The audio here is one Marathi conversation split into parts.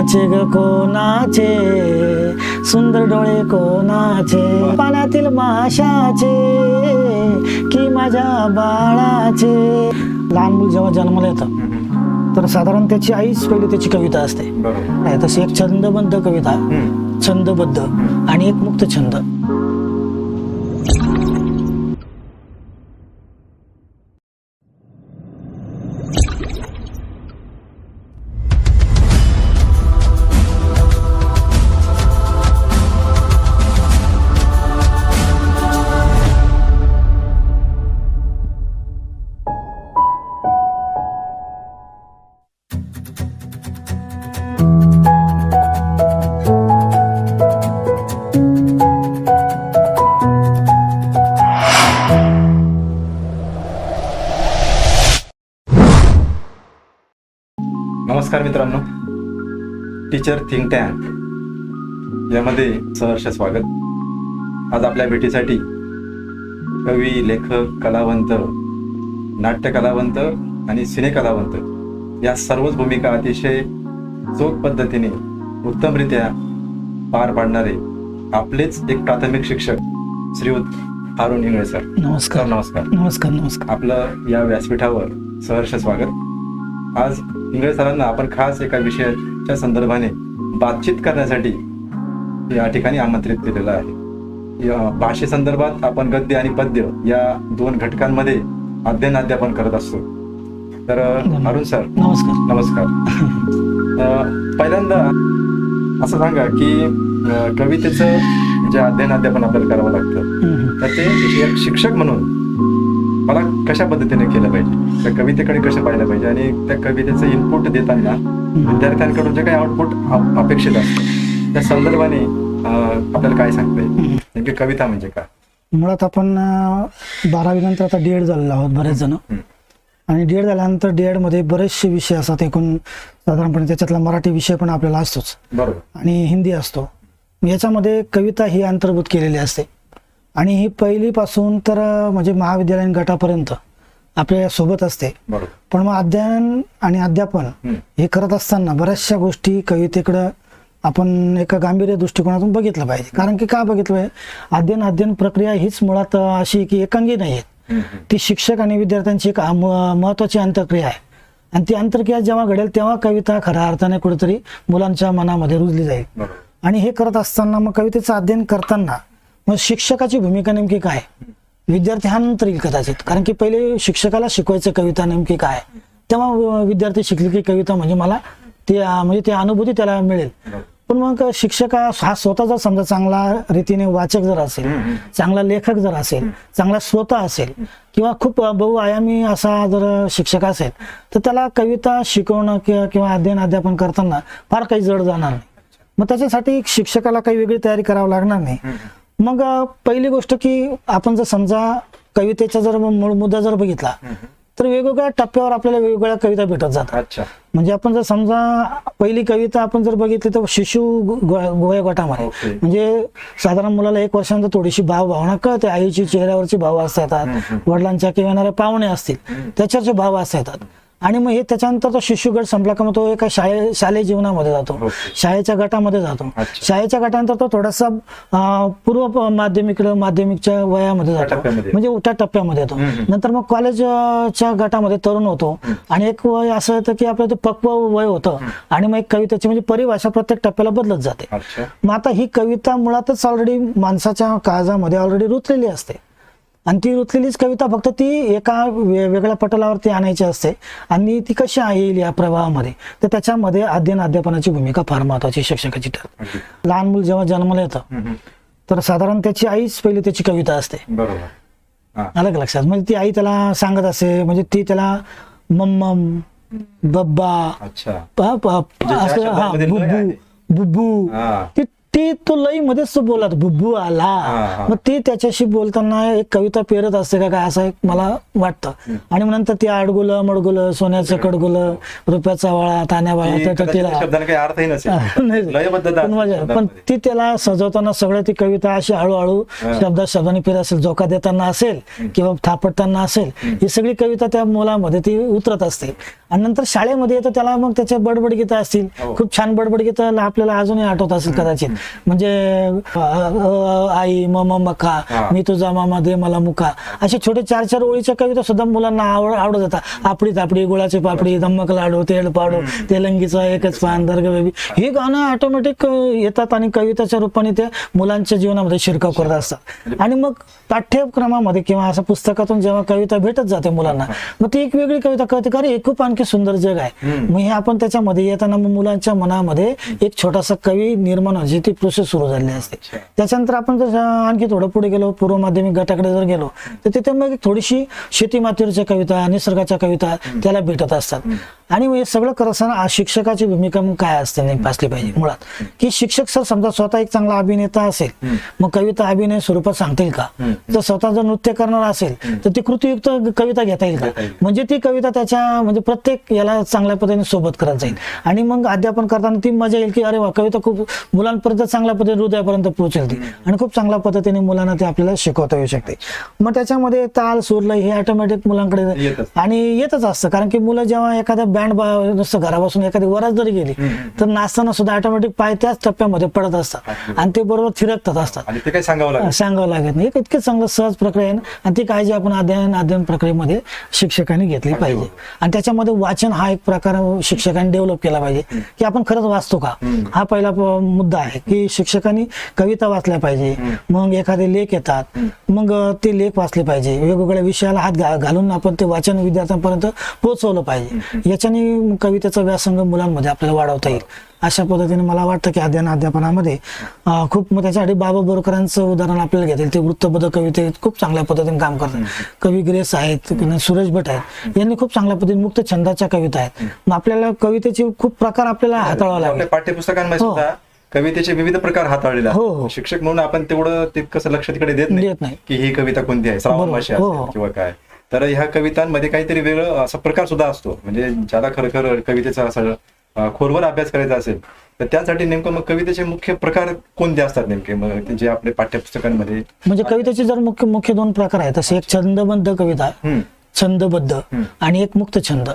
कोणाचे ग कोणाचे, सुंदर डोळे कोणाचे, पाण्यातील माशाचे की माझ्या बाळाचे. लहान मूल जेव्हा जन्माला येतं तर साधारण त्याची आईच पहिली त्याची कविता असते. तशी एक छंदबद्ध कविता, छंदबद्ध आणि एक मुक्त छंद. नमस्कार मित्रांनो, टीचर थिंक टँक यामध्ये सहर्ष स्वागत. आज आपल्या भेटीसाठी कवी, लेखक, कलावंत, नाट्य कलावंत आणि सिनेकलावंत या सर्वच भूमिका अतिशय चोख पद्धतीने उत्तमरित्या पार पाडणारे आपलेच एक प्राथमिक शिक्षक श्रीयुत हारून इंगळे सर. नमस्कार. नमस्कार. नमस्कार. नमस्कार. आपलं या व्यासपीठावर सहर्ष स्वागत. आज इंगळे सरांना आपण खास एका विषयाच्या संदर्भाने बातचीत करण्यासाठी या ठिकाणी आमंत्रित केलेलं आहे. या भाषेसंदर्भात आपण गद्य आणि पद्य या दोन घटकांमध्ये अध्ययन करत असतो. तर अरुण सर, नमस्कार. नमस्कार. पहिल्यांदा असं सांगा की कवितेचं जे अध्ययन आपल्याला करावं लागतं तर ते एक शिक्षक म्हणून मला कशा पद्धतीने केलं पाहिजे, त्या कवितेकडे कसं पाहिलं पाहिजे आणि त्या कवितेचं इनपुट देताना विद्यार्थ्यांकडून जे काही आउटपुट अपेक्षित असतं त्या संदर्भाने आपल्याला काय सांगता येईल, नेमकी कविता म्हणजे काय? मुळात आपण 12वी नंतर आता डीएड झालेलो आहोत बरेच जण, आणि डीएड झाल्यानंतर डीएड मध्ये बरेचसे विषय असतात. एकूण साधारणपणे त्याच्यातला मराठी विषय पण आपल्याला असतोच, बरोबर, आणि हिंदी असतो. याच्यामध्ये कविता ही अंतर्भूत केलेली असते आणि ही पहिलीपासून तर म्हणजे महाविद्यालयीन गटापर्यंत आपल्या सोबत असते. पण मग अध्ययन आणि अध्यापन हे करत असताना बऱ्याचशा गोष्टी कवितेकडं आपण एका गांभीर्य दृष्टिकोनातून बघितलं पाहिजे. कारण की का बघितलं पाहिजे, अध्ययन प्रक्रिया हीच मुळात अशी की एकांगी नाही आहे. ती शिक्षक आणि विद्यार्थ्यांची एक महत्वाची अंतक्रिया आहे, आणि ती अंतक्रिया जेव्हा घडेल तेव्हा कविता खऱ्या अर्थाने कुठेतरी मुलांच्या मनामध्ये रुजली जाईल. आणि हे करत असताना मग कवितेचं अध्ययन करताना मग शिक्षकाची भूमिका नेमकी काय, विद्यार्थी हा नंतर येईल कदाचित. कारण की पहिले शिक्षकाला शिकवायचं कविता नेमकी काय, तेव्हा विद्यार्थी शिकले की कविता म्हणजे मला ते अनुभूती त्याला मिळेल. पण मग शिक्षक हा स्वतः जर समजा चांगला रीतीने वाचक जर असेल, चांगला लेखक जर असेल, चांगला श्रोता असेल, किंवा खूप बहुआयामी असा जर शिक्षक असेल तर त्याला कविता शिकवणं किंवा अध्यापन करताना फार काही जड जाणार नाही. मग त्याच्यासाठी शिक्षकाला काही वेगळी तयारी करावी लागणार नाही. मग पहिली गोष्ट की आपण जर समजा कवितेचा जर मूळ मुद्दा जर बघितला तर वेगवेगळ्या टप्प्यावर आपल्याला वेगवेगळ्या कविता भेटत जातात. म्हणजे आपण जर समजा पहिली कविता आपण जर बघितली तर शिशु वयोगटामध्ये, म्हणजे साधारण मुलाला 1 वर्षानंतर थोडीशी भावना कळते, आईची चेहऱ्यावरची भाव असता येतात, वडिलांच्या किंवा येणारे पाहुणे असतील त्याच्यावरचे भाव असता येतात. आणि मग हे त्याच्यानंतर तो शिशुगट संपला का मग तो एका शालेय जीवनामध्ये जातो, शाळेच्या गटामध्ये जातो. शाळेच्या गटानंतर तो थोडासा पूर्व माध्यमिकच्या वयामध्ये जातो, म्हणजे त्या टप्प्यामध्ये येतो. नंतर मग कॉलेजच्या गटामध्ये तरुण होतो, आणि एक वय असं येतं की आपलं ते पक्व वय होतं, आणि मग एक कवितेची म्हणजे परिभाषा प्रत्येक टप्प्याला बदलत जाते. मग आता ही कविता मुळातच ऑलरेडी माणसाच्या काळजामध्ये ऑलरेडी रुतलेली असते, आणि ती रुतलेलीच कविता फक्त ती एका वेगळ्या पटलावरती आणायची असते. आणि ती कशी येईल या प्रवाहामध्ये, तर त्याच्यामध्ये अध्यापनाची भूमिका फार महत्वाची शिक्षकाची ठरते. लहान मूल जेव्हा जन्माला येतं तर साधारण त्याची आईच पहिली त्याची कविता असते, बरोबर, अलग लक्षात. म्हणजे ती आई त्याला सांगत असे, म्हणजे ती त्याला मम्मम, बब्बा, बुब्बू, ती की तो लई मध्येच तो बोलत बुब्बू आला, मग ती त्याच्याशी बोलताना एक कविता पेरत असते का काय असं एक मला वाटतं. आणि मग नंतर ती आडगुलं मडगुलं सोन्याचं कडगुलं रुपयाचा वाळा ताण्या वाळा तिला शब्दांना काही अर्थही नसेल, लयबद्धता पण मजा पण ती त्याला सजवताना सगळं ती कविता अशी हळूहळू शब्दाने फिरत असेल, झोका देताना असेल किंवा थापटताना असेल, ही सगळी कविता त्या मुलामध्ये ती उतरत असते. आणि नंतर शाळेमध्ये येतं त्याला मग त्याच्या बडबड गीतं असतील, खूप छान बडबड गीतं आपल्याला अजूनही आठवत असेल कदाचित. म्हणजे आई मम मका मी तुझा मामा दे मला मुका, असे छोटे 4-4 ओळीच्या कविता सुद्धा मुलांना आवडत जातात. आपडी तापडी गुळाची पापडी धम्मक लाडू तेल पाडू तेलंगीचा एकच पान दर्ग बेबी, हे गाणं ऑटोमॅटिक येतात आणि कविताच्या रूपाने ते मुलांच्या जीवनामध्ये शिरकाव करत असतात. आणि मग पाठ्यक्रमामध्ये किंवा असं पुस्तकातून जेव्हा कविता भेटत जाते मुलांना, मग ती एक वेगळी कविता कळते का रे खूप आणखी सुंदर जग आहे. मग हे आपण त्याच्यामध्ये येताना मग मुलांच्या मनामध्ये एक छोटासा कवी निर्माण व्हायची ती प्रोसेस सुरू झाली असते. त्याच्यानंतर आपण जर आणखी थोडं पुढे गेलो, पूर्व माध्यमिक गटाकडे जर गेलो, तर तिथे मग थोडीशी शेती मातीवरच्या कविता निसर्गाच्या कविता त्याला भेटत असतात. आणि हे सगळं करत असताना शिक्षकाची भूमिका मग काय असते नाही असली पाहिजे मुळात, की शिक्षक सर समजा स्वतः एक चांगला अभिनेता असेल, मग कविता अभिनय स्वरूपात सांगतील का? जर स्वतः जर नृत्य करणार असेल तर ती कृतीयुक्त कविता घेता येईल का? म्हणजे ती कविता त्याच्या म्हणजे प्रत्येक याला चांगल्या पद्धतीने सोबत करत जाईल. आणि मग अध्यापन करताना ती मजा येईल की अरे वा कविता खूप मुलांपर्यंत चांगल्या पद्धतीने हृदयापर्यंत पोहोचेल ती, आणि खूप चांगल्या पद्धतीने मुलांना ते आपल्याला शिकवता येऊ शकते. मग त्याच्यामध्ये ताल सूर लय हे ऑटोमॅटिक मुलांकडे आणि येतच असतं. कारण की मुलं जेव्हा एखाद्या बँड नुसतं घरापासून एखादी वरात जरी गेली तर नाचताना सुद्धा ऑटोमॅटिक पाय त्याच टप्प्यामध्ये पडत असतात आणि ते बरोबर थिरकतात असतात. आणि ते काही सांगावं लागत नाही. इतके चांगलं सहज प्रक्रिया आहे आणि ती काळजी आपण अध्ययन प्रक्रियेमध्ये शिक्षकांनी घेतली पाहिजे. आणि त्याच्यामध्ये वाचन हा एक प्रकार शिक्षकांनी डेव्हलप केला पाहिजे की आपण खरंच वाचतो का, हा पहिला मुद्दा आहे. की शिक्षकांनी कविता वाचल्या पाहिजे, मग एखादे लेख येतात मग ते लेख वाचले पाहिजे, वेगवेगळ्या विषयाला हात घालून आपण ते वाचन विद्यार्थ्यांपर्यंत पोहोचवलं पाहिजे. याच्याने कवितेचा व्यासंग मुलांमध्ये आपल्याला वाढवता येईल. अशा पद्धतीने मला वाटतं की अध्यापनामध्ये खूप मग त्याच्यासाठी बाबा बोरकरांचं उदाहरण आपल्याला घेता येईल. ते वृत्तबद्ध कवितेत खूप चांगल्या पद्धतीने काम करतात. कवी ग्रेस आहेत, सुरेश भट आहेत, यांनी खूप चांगल्या पद्धतीने मुक्त छंदाच्या कविता आहेत. मग आपल्याला कवितेचे खूप प्रकार आपल्याला हाताळावे लागले. पाठ्यपुस्तकांमध्ये सुद्धा कवितेचे विविध प्रकार हाताळलेले आहेत. शिक्षक म्हणून आपण तेवढं तितकंसं लक्ष तिकडे देत नाही की ही कविता कोणती आहे, श्रावण मासी असेल किंवा काय. तर ह्या कवितांमध्ये काहीतरी वेगळं असा प्रकार सुद्धा असतो. म्हणजे ज्याला खरं कवितेचा असा खोलवर अभ्यास करायचा असेल तर त्यासाठी नेमकं मग कवितेचे मुख्य प्रकार कोणते असतात नेमके मग जे आपल्या पाठ्यपुस्तकांमध्ये? म्हणजे कवितेचे जर मुख्य 2 प्रकार आहेत. तसे एक छंदबद्ध कविता, छंदबद्ध, आणि एक मुक्त छंद.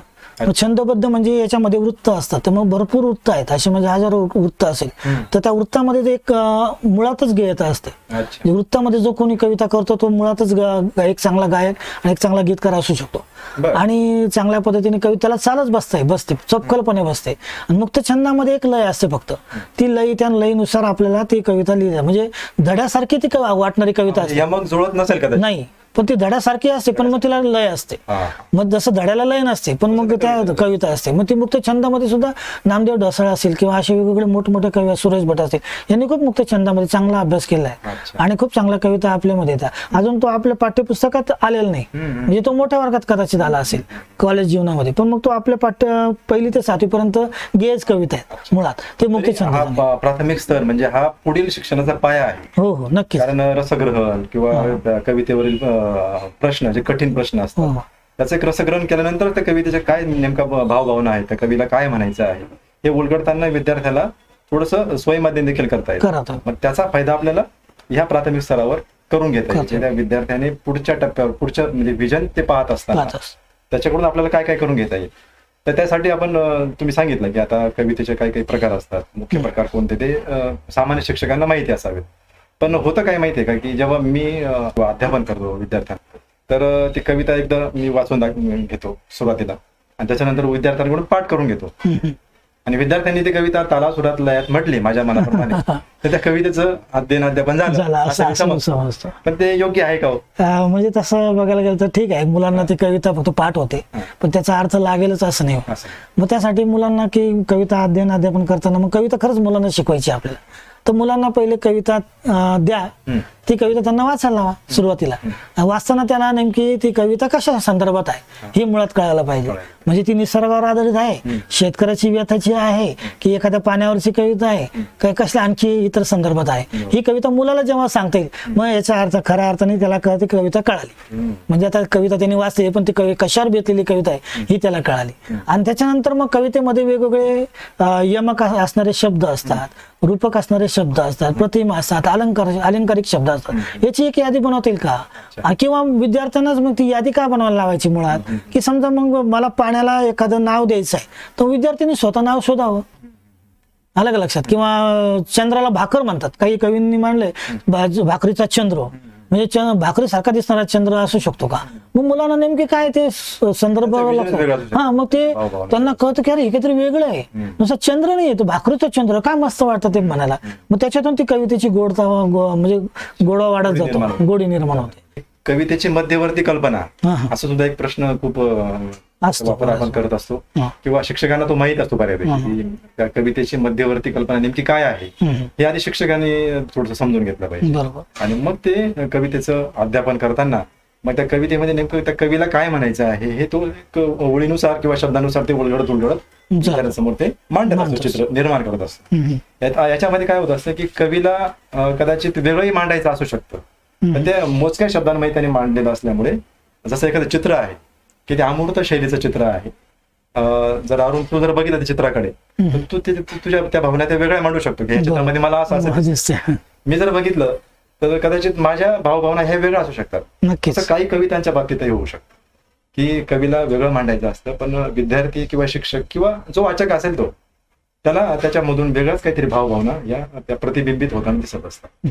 छंदबद्ध म्हणजे याच्यामध्ये वृत्त असतात, तर मग भरपूर वृत्त आहेत असे, म्हणजे हजारो वृत्त असेल तर त्या वृत्तामध्ये एक मुळातच गेयता असते. वृत्तामध्ये जो कोणी कविता करतो तो मुळातच एक चांगला गायक आणि एक चांगला गीतकार असू शकतो. आणि चांगल्या पद्धतीने कवितेला चालच बसते चपकलपणे बसते. आणि मुक्त छंदामध्ये एक लय असते फक्त, ती लय त्या लयीनुसार आपल्याला ती कविता लिहिली, म्हणजे धड्यासारखी ती वाटणारी कविता असते. मग जुळत नसेल का? नाही, पण ती धड्यासारखी असते पण मग तिला लय असते. मग जसं धड्याला लय नसते पण मग त्या कविता असते. मग ती मुक्त छंदामध्ये सुद्धा नामदेव ढसाळ असेल किंवा असे वेगवेगळे मोठमोठे कवी, सुरेश भट असतील, यांनी खूप मुक्त छंदामध्ये चांगला अभ्यास केला आहे आणि खूप चांगल्या कविता आपल्यामध्ये येतात. अजून तो आपल्या पाठ्यपुस्तकात आलेला नाही, म्हणजे तो मोठ्या वर्गात कदाचित आला असेल कॉलेज जीवनामध्ये, पण मग तो आपल्या 1ली ते 7वी पर्यंत गेज कविता आहेत मुळात. ते मुक्त छंद प्राथमिक स्तर म्हणजे हा पुढील शिक्षणाचा पाया आहे. हो नक्की. कारण रसग्रहण किंवा कवितेवरील प्रश्न जे कठीण प्रश्न असतात त्याचं एक रसग्रहण केल्यानंतर त्या कवितेचे काय नेमका भावभावना आहे, त्या कवीला काय म्हणायचं आहे हे उलगडताना विद्यार्थ्याला थोडंसं स्वयंमाध्यम देखील करता येतं. मग त्याचा फायदा आपल्याला ह्या प्राथमिक स्तरावर करून घेता येईल. त्या विद्यार्थ्याने पुढच्या टप्प्यावर पुढच्या म्हणजे विजन ते पाहत असताना त्याच्याकडून आपल्याला काय काय करून घेता येईल. तर त्यासाठी आपण तुम्ही सांगितलं की आता कवितेचे काही काही प्रकार असतात, मुख्य प्रकार कोणते ते सामान्य शिक्षकांना माहिती असावेत. पण होतं काय माहितीये का की जेव्हा मी अध्यापन करतो विद्यार्थ्यांना तर ती कविता एकदा मी वाचून घेतो सुरुवातीला आणि त्याच्यानंतर विद्यार्थ्यांकडून पाठ करून घेतो आणि विद्यार्थ्यांनी ती कविता ताला सुरात लयात म्हटली माझ्या मनाप्रमाणे तर त्या कवितेचं अध्ययन झालं असं समजतं. पण ते योग्य आहे का? म्हणजे तसं बघायला गेलं तर ठीक आहे, मुलांना ती कविता फक्त पाठ होते पण त्याचा अर्थ लागेलच असं नाही. मग त्यासाठी मुलांना की कविता अध्ययन करताना मग कविता खरंच मुलांना शिकवायची आपल्याला, तर मुलांना पहिले कविता द्या, ती कविता त्यांना वाचायला लावा. सुरुवातीला वाचताना त्यांना नेमकी ती कविता कशा संदर्भात आहे हे मुळात कळायला पाहिजे. म्हणजे ती निसर्गावर आधारित आहे, शेतकऱ्याची व्यथाची आहे की एखाद्या पाण्यावरची कविता आहे, काय कसल्या आणखी इतर संदर्भात आहे. ही कविता मुलाला जेव्हा सांगता येईल मग याचा अर्थ खऱ्या अर्थाने त्याला कळते कविता कळाली. म्हणजे आता कविता त्यांनी वाचली पण ती कशावर बेतलेली कविता आहे ही त्याला कळाली. आणि त्याच्यानंतर मग कवितेमध्ये वेगवेगळे यमक असणारे शब्द असतात, रूपक असणारे शब्द असतात, प्रतिमा असतात, अलंकारिक शब्द असतात. याची एक यादी बनवता येईल का? किंवा विद्यार्थ्यांनाच मग ती यादी का बनवायला लावायची मुळात, की समजा मग मला पाण्याला एखादं नाव द्यायचं आहे तर विद्यार्थ्यांनी स्वतः नाव शोधावं. आलं का लक्षात? किंवा चंद्राला भाकर म्हणतात, काही कवींनी मांडले भाकरीचा चंद्र, म्हणजे भाकरी सारखा दिसणारा चंद्र असू शकतो का? मग मुलांना नेमके काय ते संदर्भ हा मग ते त्यांना कळतं की अरे हे काहीतरी वेगळं आहे, नुसता चंद्र नाही तो भाकरीचा चंद्र, काय मस्त वाटतं ते म्हणायला. मग त्याच्यातून ती कवितेची म्हणजे गोडवा वाढत जातो, गोडी निर्माण होते. कवितेची मध्यवर्ती कल्पना असं सुद्धा एक प्रश्न खूप वापर आपण करत असतो, किंवा शिक्षकांना तो माहित असतो बऱ्यापैकी की त्या कवितेची मध्यवर्ती कल्पना नेमकी काय आहे हे आधी शिक्षकांनी थोडस समजून घेतलं पाहिजे. आणि मग ते कवितेचं अध्यापन करताना मग त्या कवितेमध्ये नेमकं त्या कवीला काय म्हणायचं आहे हे तो एक ओळीनुसार किंवा शब्दानुसार ते उलगडत समोर ते मांडत असतो, चित्र निर्माण करत असतो. याच्यामध्ये काय होत असतं की कवीला कदाचित वेगळंही मांडायचं असू शकतं, पण ते मोजक्या शब्दांमध्ये त्यांनी मांडलेलं असल्यामुळे जसं एखादं चित्र आहे की ते अमूर्त शैलीचं चित्र आहे, जर अरुण तू जर बघितलं त्या चित्राकडे तर तू तुझ्या त्या भावना त्या वेगळ्या मांडू शकतो की ह्या चित्रामध्ये मला असं मी जर बघितलं तर कदाचित माझ्या भावभावना ह्या वेगळ्या असू शकतात. तसं काही कवितांच्या बाबतीतही होऊ शकतं की कवीला वेगळं मांडायचं असतं, पण विद्यार्थी किंवा शिक्षक किंवा जो वाचक असेल तो त्याला त्याच्यामधून वेगळाच काहीतरी भावभावना या त्या प्रतिबिंबित होताना दिसत असतात.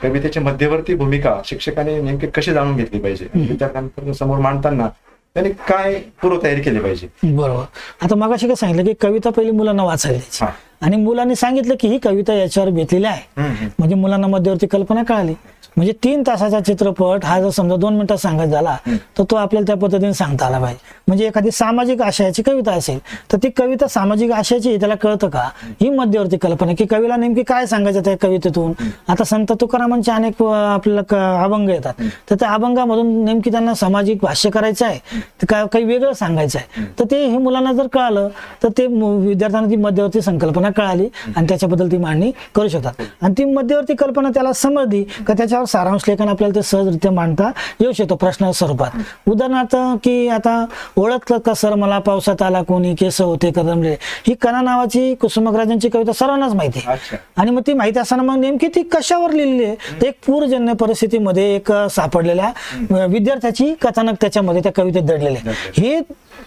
कवितेची मध्यवर्ती भूमिका शिक्षकाने नेमकी कशी जाणून घेतली पाहिजे, विद्यार्थ्यांना समोर मांडताना त्यांनी काय पूर्वतयारी केली पाहिजे. बरोबर. आता मगाशी काय सांगितलं की कविता पहिली मुलांना वाचायची आणि मुलांनी सांगितलं की ही कविता याच्यावर बेतलेली आहे, म्हणजे मुलांना मध्यवर्ती कल्पना कळाली. म्हणजे 3 तासाचा चित्रपट हा जर समजा 2 मिनिटात सांगायचा झाला तर तो आपल्याला त्या पद्धतीने सांगता आला पाहिजे. म्हणजे एखादी सामाजिक आशयाची कविता असेल तर ती कविता सामाजिक आशयाची त्याला कळतं का, ही मध्यवर्ती कल्पना की कवीला नेमकी काय सांगायचं त्या कवितेतून. आता संत तुकारामांचे अनेक आपल्याला अभंग येतात तर त्या अभंगामधून नेमकी त्यांना सामाजिक भाष्य करायचं आहे, काही वेगळं सांगायचं आहे, तर ते हे मुलांना जर कळालं तर ते विद्यार्थ्यांना ती मध्यवर्ती संकल्पना कळाली आणि त्याच्याबद्दल ती मांडणी करू शकतात. आणि ती मध्यवर्ती कल्पना त्याला समजली का त्याच्यावर सारांश लेखन आपल्याला ते सहजरित्या मांडता येऊ शकतो प्रश्न स्वरूपात. उदाहरणार्थ की आता ओळखलं का सर मला पावसात आला कोणी केस होते कदमले, ही कणा नावाची कुसुमाग्रजांची कविता सर्वांनाच माहिती आहे. आणि मग ती माहिती असताना मग नेमकी ती कशावर लिहिली आहे तर एक पूरजन्य परिस्थितीमध्ये एक सापडलेल्या विद्यार्थ्याची कथानक त्याच्यामध्ये त्या कवितेत दडलेले हे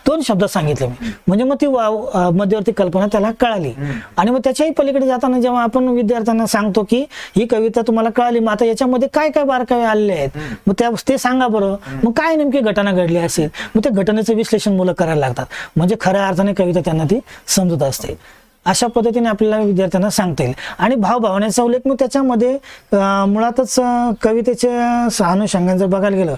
2 शब्द सांगितले मी, म्हणजे मग ती मध्यवर्ती कल्पना त्याला कळाली. आणि मग त्याच्याही पलीकडे जाताना जेव्हा आपण विद्यार्थ्यांना सांगतो की ही कविता तुम्हाला कळाली, मग आता याच्यामध्ये काय काय बारकावे आलेले आहेत मग ते सांगा बरं, मग काय नेमकी घटना घडली असेल, मग त्या घटनेचं विश्लेषण मुलं करायला लागतात, म्हणजे खऱ्या अर्थाने कविता त्यांना ती समजत असते. अशा पद्धतीने आपल्याला विद्यार्थ्यांना सांगता येईल. आणि भावभावनेचा उल्लेख मग त्याच्यामध्ये मुळातच कवितेच्या अनुषंगाने जर बघायला गेलं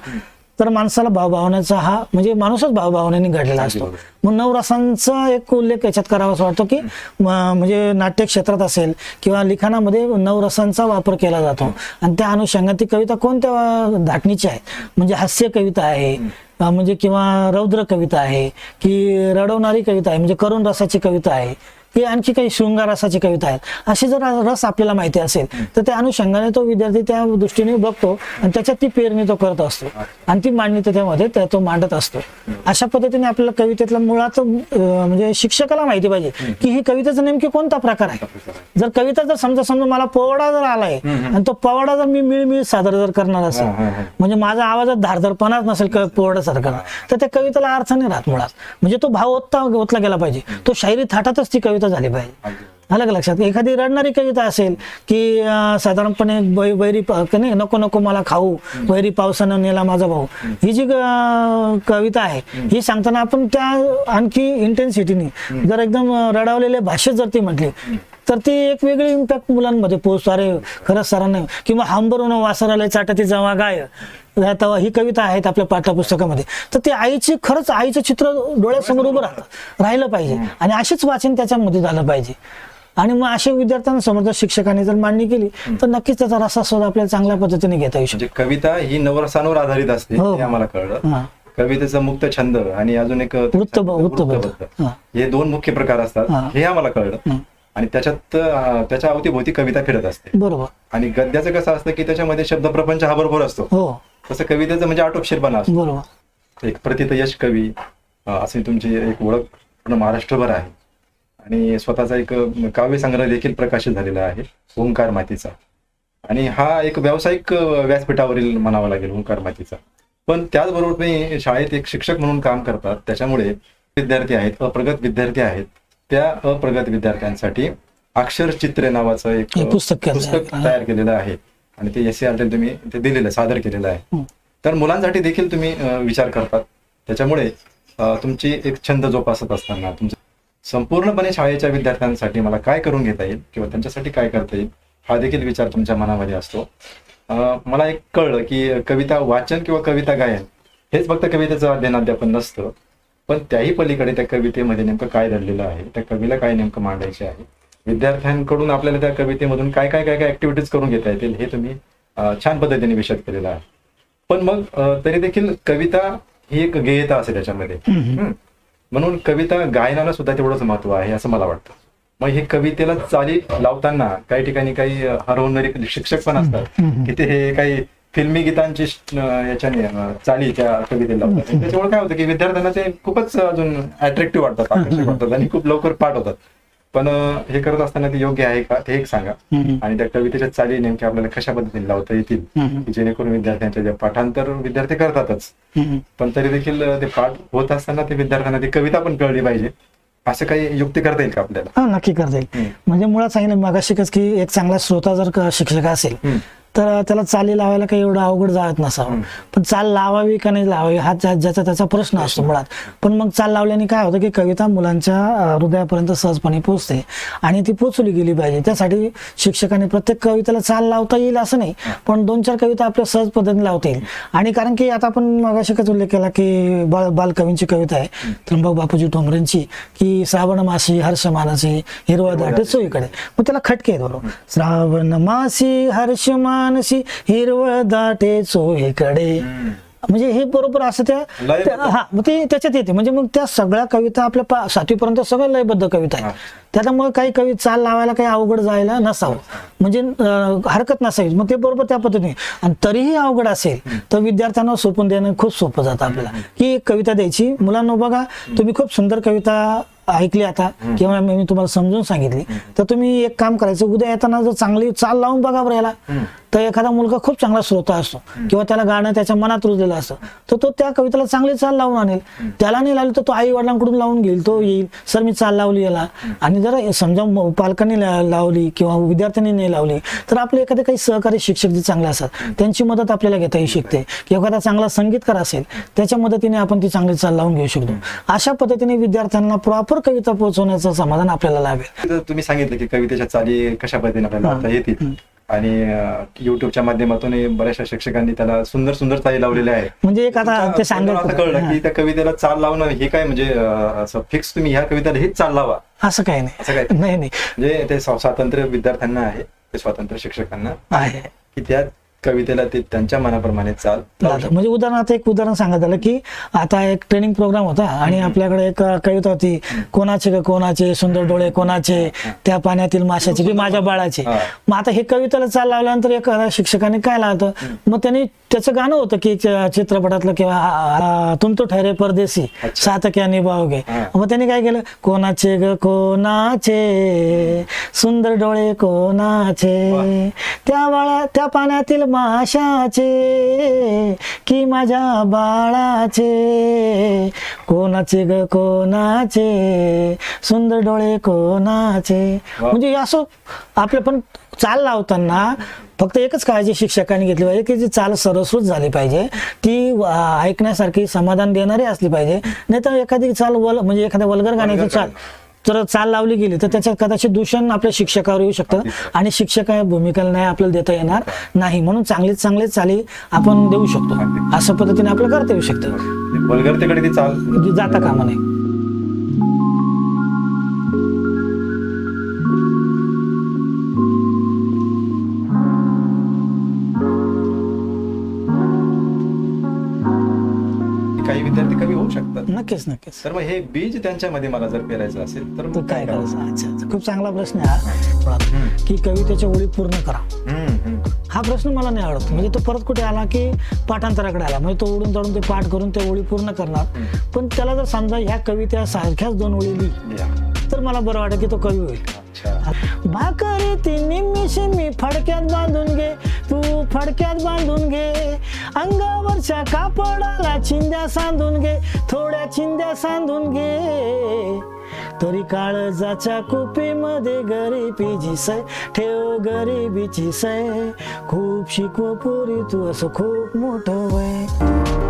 तर माणसाला भावभावनेचा हा म्हणजे माणूसच भावभावनेने घडलेला असतो. मग नवरसांचा एक उल्लेख याच्यात करावा असं वाटतो की म्हणजे नाट्य क्षेत्रात असेल किंवा लिखाणामध्ये नवरसांचा वापर केला जातो आणि त्या अनुषंगाने ती कविता कोणत्या धाटणीची आहे, म्हणजे हास्य कविता आहे म्हणजे किंवा रौद्र कविता आहे की रडवणारी कविता आहे म्हणजे करुण रसाची कविता आहे की आणखी काही शृंगार रसाची कविता आहेत. अशी जर रस आपल्याला माहिती असेल तर त्या अनुषंगाने तो विद्यार्थी त्या दृष्टीने बघतो आणि त्याच्यात ती पेरणी तो करत असतो आणि ती मांडणी त्याच्यामध्ये तो मांडत असतो. अशा पद्धतीने आपल्याला कवितेतला मुळात म्हणजे शिक्षकाला माहिती पाहिजे की ही कवितेचा नेमकी कोणता प्रकार आहे. जर कविता जर समजा मला पोवाडा जर आलाय आणि तो पोवाडा जर मी मिळमिळ सादर जर करणार असेल म्हणजे माझा आवाजात धारधरपणाच नसेल पोवाडा सादर करणार तर त्या कवितेला अर्थ नाही राहत मुळात. म्हणजे तो भाव ओतला गेला पाहिजे, तो शायरी थाटातच ती कविता झाली पाहिजे. आलं का लक्षात? एखादी रडणारी कविता असेल की साधारणपणे वैरी नको नको मला खाऊ वैरी पावसानं नेला माझा भाऊ, ही जी कविता आहे ही सांगताना आपण त्या आणखी इंटेन्सिटीने जर एकदम रडावलेल्या भाषेत जर ती म्हटली तर ती एक वेगळी इम्पॅक्ट मुलांमध्ये पोहोचतो. अरे खरंच सरांना किंवा हांबरून वासराला चाटती जवा गाय तेव्हा ही कविता आहेत आपल्या पाठ्यपुस्तकामध्ये, तर ते खरंच आईचं चित्र डोळ्यासमोर उभं राहिलं पाहिजे आणि अशीच वाचन त्याच्यामध्ये झालं पाहिजे. आणि मग अशा विद्यार्थ्यांसमोर जर शिक्षकांनी जर मांडणी केली तर नक्कीच त्याचा रसास्वाद आपल्याला चांगल्या पद्धतीने घेता येऊ शकतो. कविता ही नवरसांवर आधारित असते हे आम्हाला कळलं. कवितेचा मुक्त छंद आणि अजून एक वृत्तबद्ध हे 2 मुख्य प्रकार असतात हे आम्हाला कळलं. आणि त्याच्या अवतीभोवती कविता फिरत असते. बरोबर. आणि गद्याचं कसं असतं की त्याच्यामध्ये शब्दप्रपंच हा भरपूर असतो. हो. तसं कवितेचं म्हणजे आटोपशीरपणा असतो. बरोबर. एक प्रतितयश कवी असे तुमची एक ओळख पूर्ण महाराष्ट्रभर आहे. आणि स्वतःचा एक काव्यसंग्रह देखील प्रकाशित झालेला आहे, ओंकार मातीचा. आणि हा एक व्यावसायिक व्यासपीठावरील म्हणावा लागेल ओंकार मातीचा. पण त्याचबरोबर तुम्ही शाळेत एक शिक्षक म्हणून काम करतात, त्याच्यामुळे विद्यार्थी आहेत, अप्रगत विद्यार्थी आहेत, त्या अप्रगत विद्यार्थ्यांसाठी अक्षरचित्रे नावाचं एक पुस्तक तयार केलेलं आहे. आणि ते SCERT तुम्ही ते दिलेलं सादर केलेलं आहे. तर मुलांसाठी देखील तुम्ही विचार करतात. त्याच्यामुळे तुमची एक छंद जोपासत असताना तुमचं संपूर्णपणे शाळेच्या विद्यार्थ्यांसाठी मला काय करून घेता येईल किंवा त्यांच्यासाठी काय करता येईल हा देखील विचार तुमच्या मनामध्ये असतो. मला एक कळलं की कविता वाचन किंवा कविता गायन हेच फक्त कवितेचं अध्ययन अध्यापन नसतं, पण त्याही पलीकडे त्या कवितेमध्ये नेमकं काय दडलेलं आहे, त्या कवीला काय नेमकं मांडायचे आहे, विद्यार्थ्यांकडून आपल्याला त्या कवितेमधून काय काय काय काय ऍक्टिव्हिटीज करून घेता येतील हे तुम्ही छान पद्धतीने विशद केलेलं आहे. पण मग तरी देखील कविता ही एक गेयता असेल त्याच्यामध्ये, म्हणून कविता गायनाला सुद्धा तेवढंच महत्व आहे असं मला वाटतं. मग हे कवितेला चाली लावताना काही ठिकाणी काही हरवणारे शिक्षक पण असतात की ते हे काही फिल्मी गीतांची याच्याने चाली त्या कवितेला लावतात. त्याच्यामुळे काय होतं की विद्यार्थ्यांना ते खूपच अजून अट्रॅक्टिव्ह वाटतात, आकर्षक वाटतात आणि खूप लवकर पाठ होतात. पण हे करत असताना ते योग्य आहे का ते एक सांगा. आणि त्या कवितेच्या चाली नेमक्या आपल्याला कशा पद्धतीने लावता येतील की जेणेकरून विद्यार्थ्यांच्या जे पाठांतर विद्यार्थी करतातच, पण तरी देखील ते पाठ होत असताना ते विद्यार्थ्यांना ती कविता पण कळली पाहिजे, असं काही युक्ती करता येईल का आपल्याला? हा, नक्की करता येईल. म्हणजे मुळात सांगितलं मगाशीच की एक चांगला श्रोता जर शिक्षक असेल तर त्याला चाली लावायला काही एवढं अवघड जात नसावं. पण चाल लावावी का नाही लावावी हा ज्याचा त्याचा प्रश्न असतो मुळात. पण मग चाल लावल्याने काय होतं की कविता मुलांच्या हृदयापर्यंत सहजपणे पोहोचते आणि ती पोचवली गेली पाहिजे. त्यासाठी शिक्षकांनी प्रत्येक कवितेला चाल लावता येईल असं नाही, पण 2-4 कविता आपल्या सहज पद्धतीने लावता येईल. आणि कारण की आता आपण मगाशीच उल्लेख केला की बालकवींची कविता आहे त्र्यंबक बापूजी ठोंबरेंची की श्रावण मासी हर्ष मानसी हिरवळ दाटे चोहीकडे. मग त्याला खटके आहेत बरोबर. श्रावण मासी हर्ष मानसी हिरवळ दाटे चोहीकडे, म्हणजे हे बरोबर असं त्या हा मग ते त्याच्यात येते. म्हणजे मग त्या सगळ्या कविता आपल्या 7वीपर्यंत सगळं लयबद्ध कविता आहे. त्याच्यामुळे काही कवी चाल लावायला काही अवघड जायला नसावं, म्हणजे हरकत नसावी. मग ते बरोबर त्या पद्धतीने. आणि तरीही अवघड असेल तर विद्यार्थ्यांना सोपून देणं खूप सोपं जातं आपल्याला. की एक कविता द्यायची, मुलांना बघा तुम्ही खूप सुंदर कविता ऐकली आता किंवा मी तुम्हाला समजून सांगितली, तर तुम्ही एक काम करायचं, उद्या येताना जर चांगली चाल लावून बघा बरं याला. तर एखादा मुलगा खूप चांगला श्रोता असतो किंवा त्याला गाणं त्याच्या मनात रुजलेलं असतं, तर तो त्या कवितेला चांगली चाल लावून आणेल. त्याला नाही लावली तर तो आई वडिलांकडून लावून घेईल, तो येईल सर मी चाल लावली याला. आणि जर समजा पालकांनी लावली किंवा विद्यार्थ्यांनी नाही लावली तर आपले एखादे काही सहकारी शिक्षक जे चांगले असतात त्यांची मदत आपल्याला घेता येऊ शकते. किंवा एखादा चांगला संगीतकार असेल त्याच्या मदतीने आपण ती चांगली चाल लावून घेऊ शकतो. अशा पद्धतीने विद्यार्थ्यांना प्रॉपर कविता पोहोचवण्याचं समाधान आपल्याला लाभेल. तुम्ही सांगितलं की कवितेच्या चाली कशा पद्धतीने आपल्याला लावता येतील आणि युट्यूबच्या माध्यमातून बऱ्याचशा शिक्षकांनी त्याला सुंदर सुंदर चाली लावलेल्या आहेत. म्हणजे एक आता ते सांगितलं कळलं की त्या कवितेला चाल लावणं हे काय म्हणजे असं फिक्स तुम्ही ह्या कवितेला हेच चाल लावा असं काही नाही. असं काय नाही, म्हणजे ते स्वातंत्र्य विद्यार्थ्यांना आहे, ते स्वातंत्र्य शिक्षकांना आहे की त्या कवितेला ते त्यांच्या मनाप्रमाणे चाल. म्हणजे उदाहरणार्थ एक उदाहरण सांगत आलं की आता एक ट्रेनिंग प्रोग्राम होता आणि आपल्याकडे एक कविता होती, कोणाचे ग कोणाचे सुंदर डोळे कोणाचे त्या पाण्यातील माशाचे की माझ्या बाळाचे. मग आता हे कवितेला चाल लावल्यानंतर एक शिक्षकाने काय लावतं, मग त्यांनी त्याचं गाणं होतं की चित्रपटातलं किंवा तुम तो ठहरे परदेसी साथ क्या निभाओगे. मग त्यांनी काय केलं, कोणाचे ग कोणाचे सुंदर डोळे कोणाचे त्या पाण्यातील माशाचे की माझ्या बाळाचे, कोणाचे ग कोणाचे सुंदर डोळे कोणाचे. म्हणजे असं आपलं पण चाल लावताना फक्त एकच काळजी शिक्षकांनी घेतली पाहिजे की जी चाल सरस्वत झाली पाहिजे, ती ऐकण्यासारखी समाधान देणारी असली पाहिजे. नाही तर एखादी चाल म्हणजे एखाद्या वल्गर गाण्याची चाल जर चाल लावली गेली तर त्याच्यात कदाचित दूषण आपल्या शिक्षकावर येऊ शकतं आणि शिक्षक भूमिका नाही आपल्याला देता येणार नाही. म्हणून चांगले चाली आपण देऊ शकतो, अशा पद्धतीने आपल्याला करता येऊ शकतं. वल्गरतेकडे ती चाल जाता कामा नये. काही विद्यार्थी कवी होऊ शकतात नक्कीच नक्कीच. तर मग हे बीज त्यांच्यामध्ये मला जर पेरायचं असेल तर तो मग काय करायचं? अच्छा, खूप चांगला प्रश्न आहे हा मुळात, की कवितेच्या ओळी पूर्ण करा. हा प्रश्न मला नाही आवडत. म्हणजे तो परत कुठे आला की पाठांतराकडे आला, म्हणजे तो उडून चढून ते पाठ करून ते ओळी पूर्ण करणार. पण त्याला जर समजा ह्या कविता सारख्याच 2 ओळी लिही तर मला बरं वाटत की तो कवी होईल. भाकरी ती निमिषी मी फडक्यात बांधून घे, तू फडक्यात बांधून घे, अंगावरच्या कापडाला चिंध्या सांधून घे, थोड्या चिंध्या सांधून घे, तरी काळजाच्या कुपीमध्ये गरिबीची सय, ठेव गरिबीची सय, खूप शिकव पोरी तू असं खूप मोठं वय.